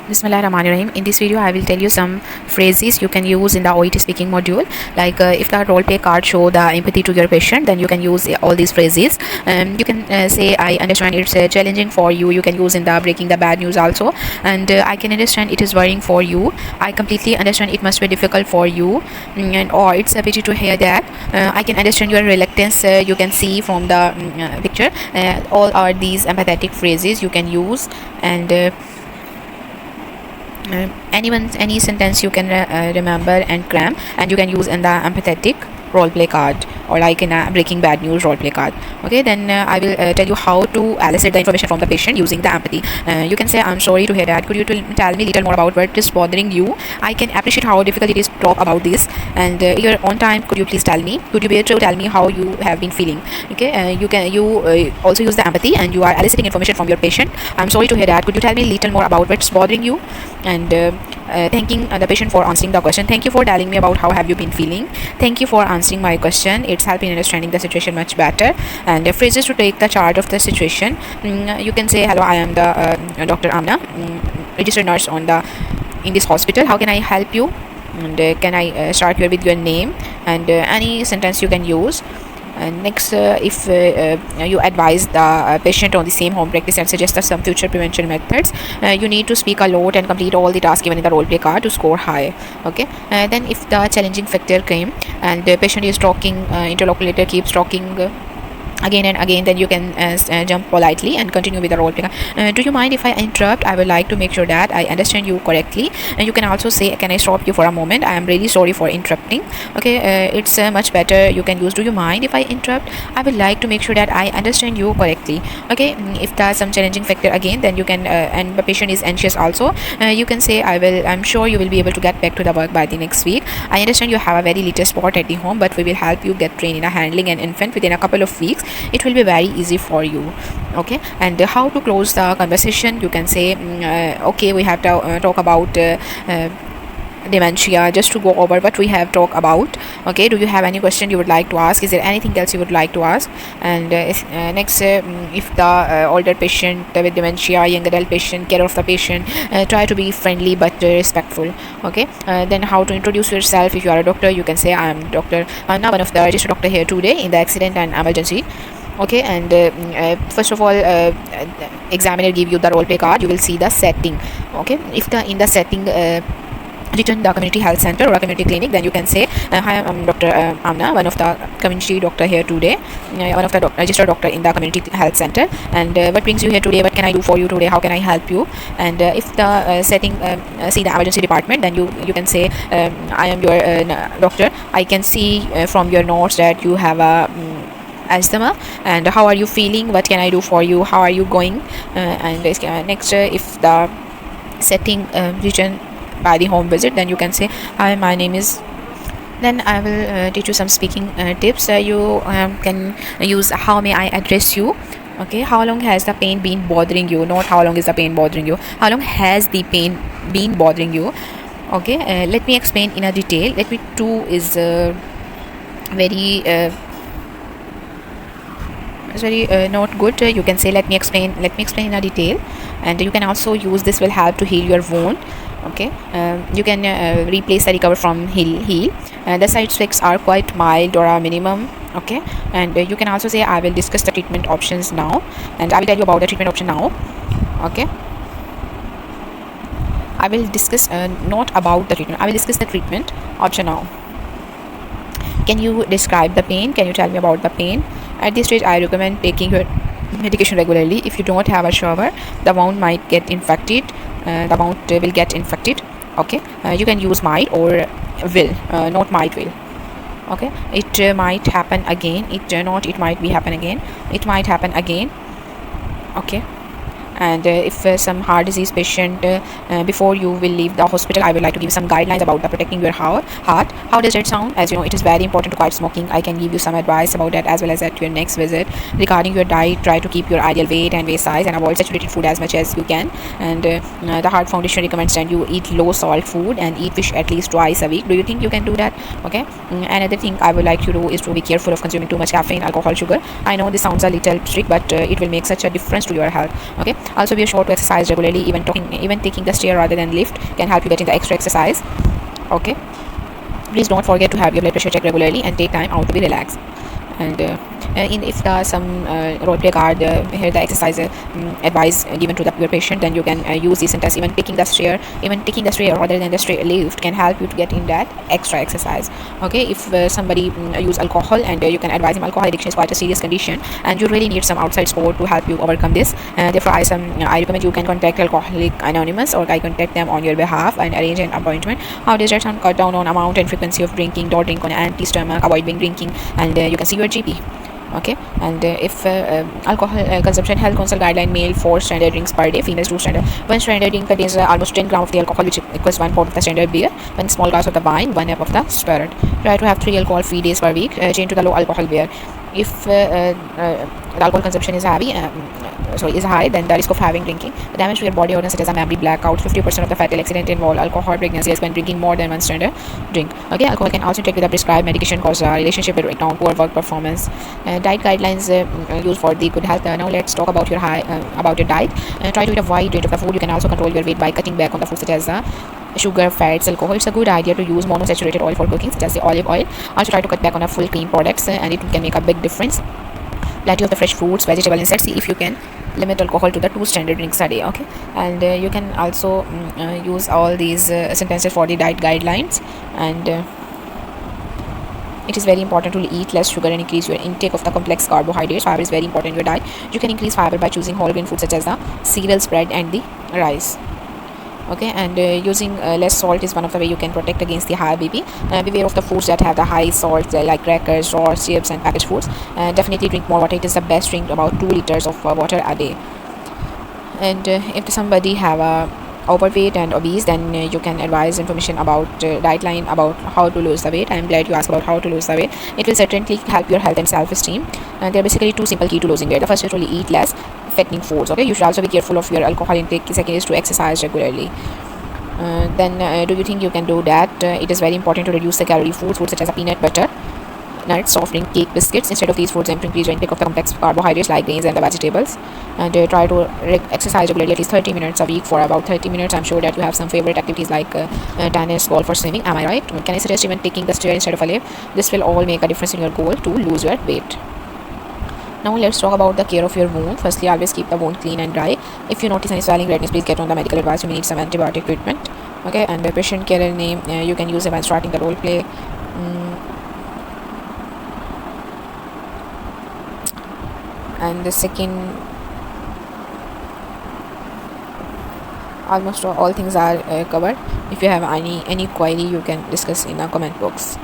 Bismillahirrahmanirrahim. In this video, I will tell you some phrases you can use in the OET speaking module. Like if the role play card show the empathy to your patient, then you can use all these phrases. You can say, "I understand it's challenging for you." You can use in the breaking the bad news also. And I can understand it is worrying for you. I completely understand it must be difficult for you. And or it's a pity to hear that. I can understand your reluctance. You can see from the picture. All are these empathetic phrases you can use. And any sentence you can remember and cram, and you can use in the empathetic role play card, or like in a breaking bad news role play card. Okay, then I will tell you how to elicit the information from the patient using the empathy. You can say, "I'm sorry to hear that. Could you tell me a little more about what is bothering you? I can appreciate how difficult it is to talk about this, and your own time, could you please tell me? Could you be able to tell me how you have been feeling?" Okay, you also use the empathy, and you are eliciting information from your patient. "I'm sorry to hear that. Could you tell me a little more about what's bothering you?" And thanking the patient for answering the question. "Thank you for telling me about how have you been feeling. Thank you for answering my question. It's helping understanding the situation much better." And phrases to take the charge of the situation. You can say, "Hello, I am the Dr. Amna, registered nurse in this hospital. How can I help you? And can I start here with your name?" And any sentence you can use. And next, if you advise the patient on the same home practice and suggest some future prevention methods, you need to speak a lot and complete all the tasks given in the role play card to score high. Okay, then if the challenging factor came and the patient is talking, interlocutor keeps talking again and again, then you can jump politely and continue with the role play. "Do you mind if I interrupt? I would like to make sure that I understand you correctly." And you can also say, "Can I stop you for a moment? I am really sorry for interrupting." Okay, it's much better. You can use, "Do you mind if I interrupt? I would like to make sure that I understand you correctly." Okay, if there's some challenging factor again, then you can and the patient is anxious also, you can say, I'm sure you will be able to get back to the work by the next week. I understand you have a very little spot at the home, but we will help you get trained in a handling an infant within a couple of weeks. It will be very easy for you." Okay, and how to close the conversation. You can say, "Okay, we have to talk about dementia, just to go over what we have talked about. Okay, do you have any question you would like to ask? Is there anything else you would like to ask?" And next, if the older patient with dementia, young adult patient, care of the patient, try to be friendly but respectful. Okay, then how to introduce yourself. If you are a doctor, you can say, "I am Dr. Anna, one of the registered doctor here today in the accident and emergency." Okay, and first of all, examiner give you the role play card. You will see the setting. Okay, if in the setting written the community health center or a community clinic, then you can say, "Hi, I'm Dr. Amna, one of the community doctor here today, one of the registered doctor in the community health center, and what brings you here today? What can I do for you today? How can I help you?" And if the setting see the emergency department, then you can say, "I am your doctor. I can see from your notes that you have a asthma, and how are you feeling? What can I do for you? How are you going?" And next, if the setting written by the home visit, then you can say, "Hi, my name is..." Then I will teach you some speaking tips. You can use, "How may I address you?" Okay, how long has the pain been bothering you? Not how long is the pain bothering you. How long has the pain been bothering you? Okay, let me explain in a detail. Let me too is very it's very not good. You can say, let me explain in a detail. And you can also use, "This will help to heal your wound." Okay, you can replace the recover from heal. The side effects are quite mild or a minimum. Okay, and you can also say, "I will discuss the treatment options now," and I will tell you about the treatment option now. Okay, I will discuss not about the treatment, I will discuss the treatment option now. "Can you describe the pain? Can you tell me about the pain? At this stage, I recommend taking your medication regularly. If you don't have a shower, the wound might get infected. The wound will get infected." Okay, you can use "might" or "will," not "might will." Okay, it might happen again. It might be happen again. It might happen again. Okay, and if some heart disease patient, before you will leave the hospital, I would like to give some guidelines about the protecting your heart. How does that sound? As you know, it is very important to quit smoking. I can give you some advice about that, as well as at your next visit. Regarding your diet, try to keep your ideal weight and waist size, and avoid saturated food as much as you can. And the Heart Foundation recommends that you eat low salt food and eat fish at least twice a week. Do you think you can do that? Okay, another thing I would like you to do is to be careful of consuming too much caffeine, alcohol, sugar. I know this sounds a little strict, but it will make such a difference to your health. Okay, Also, be sure to exercise regularly. Even taking the stair rather than lift can help you get in the extra exercise. Okay, please don't forget to have your blood pressure checked regularly and take time out to be relaxed. And if the some role play card here the exercise advice given to your patient, then you can use this sentence. Even taking the stair rather than the stair lift can help you to get in that extra exercise. Okay, if somebody use alcohol, and you can advise him, alcohol addiction is quite a serious condition and you really need some outside support to help you overcome this. Therefore I recommend you can contact Alcoholic Anonymous, or I contact them on your behalf and arrange an appointment. How does that sound? Cut down on amount and frequency of drinking, don't drink on empty stomach, avoid being drinking, and you can see your GP. Okay, and if alcohol consumption health council guideline: male 4 standard drinks per day, females 2 standard. One standard drink contains almost 10 grams of the alcohol, which equals 1 quart of the standard beer, 1 small glass of the wine, 1 cup of the spirit. Try to have 3 alcohol free days per week. Change to the low alcohol beer. If the alcohol consumption is high, then the risk of having drinking damage to your body organs such as a memory blackout. 50% of the fatal accident involve alcohol pregnancies when drinking more than 1 standard drink. Okay, alcohol can also take with a prescribed medication cause a relationship with down poor work performance. Diet guidelines used for the good health. Now let's talk about your diet. Try to eat a wide range of the food. You can also control your weight by cutting back on the food such as sugar, fats, alcohol. It's a good idea to use monosaturated oil for cooking, such as the olive oil. Also try to cut back on a full cream products, and it can make a big difference. Plenty of the fresh fruits, vegetable, insects. See if you can limit alcohol to the 2 standard drinks a day. Okay, and you can also use all these sentences for the diet guidelines. And it is very important to eat less sugar and increase your intake of the complex carbohydrates. Fiber is very important in your diet. You can increase fiber by choosing whole grain foods such as the cereals, bread, and the rice. Okay, and using less salt is one of the way you can protect against the high BP. Beware of the foods that have the high salt, like crackers, raw chips, and packaged foods. Definitely drink more water. It is the best. Drink about 2 liters of water a day. And if somebody have a overweight and obese, then you can advise information about diet line about how to lose the weight. I am glad you asked about how to lose the weight. It will certainly help your health and self-esteem. And there are basically 2 simple key to losing weight. The first is to eat less fattening foods. Okay, you should also be careful of your alcohol intake. Second is to exercise regularly. Then do you think you can do that? It is very important to reduce the calorie foods such as peanut butter, nuts, soft drink, cake, biscuits. Instead of these foods, and increase your intake of the complex carbohydrates like grains and the vegetables. And try to exercise regularly, at least 30 minutes a week for about 30 minutes. I'm sure that you have some favorite activities like tennis, golf, or swimming. Am I right? Can I suggest even taking the stair instead of a lift? This will all make a difference in your goal to lose your weight. Now let's talk about the care of your wound. Firstly, always keep the wound clean and dry. If you notice any swelling, redness, please get on the medical advice. You may need some antibiotic treatment. Okay, and the patient care name you can use it when starting the role play. And the second, almost all things are covered. If you have any query, you can discuss in the comment box.